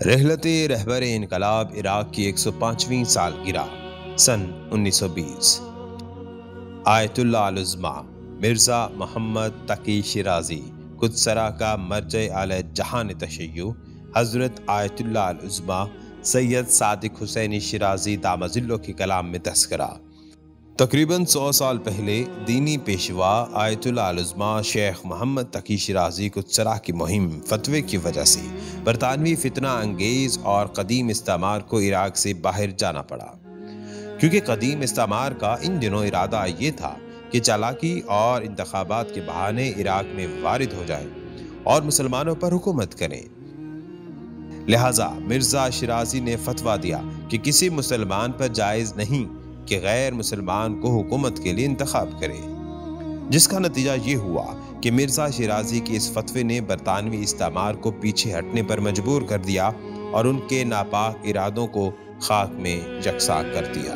رحلت رہبر انقلاب عراق کی 105ویں سالگرہ سن 1920۔ آیت اللہ العظمیٰ مرزا محمد تقی شیرازی قدسرہ کا مرجع اعلی جہان تشیع حضرت آیت اللہ العظمیٰ سید صادق حسینی شیرازی دامظلہ کے کلام میں تذکرہ۔ تقریباً 100 سال پہلے دینی پیشوا آیت اللہ العظمیٰ شیخ محمد تقی شیرازی قدسرہ کی مہم فتوے کی وجہ سے برطانوی فتنہ انگیز اور قدیم استعمار کو عراق سے باہر جانا پڑا، کیونکہ قدیم استعمار کا ان دنوں ارادہ یہ تھا کہ چالاکی اور انتخابات کے بہانے عراق میں وارد ہو جائیں اور مسلمانوں پر حکومت کریں۔ لہٰذا مرزا شیرازی نے فتویٰ دیا کہ کسی مسلمان پر جائز نہیں کہ غیر مسلمان کو حکومت کے لیے انتخاب کرے، جس کا نتیجہ یہ ہوا کہ مرزا شیرازی کے اس فتوے نے برطانوی استعمار کو پیچھے ہٹنے پر مجبور کر دیا اور ان کے ناپاک ارادوں کو خاک میں یکساں کر دیا۔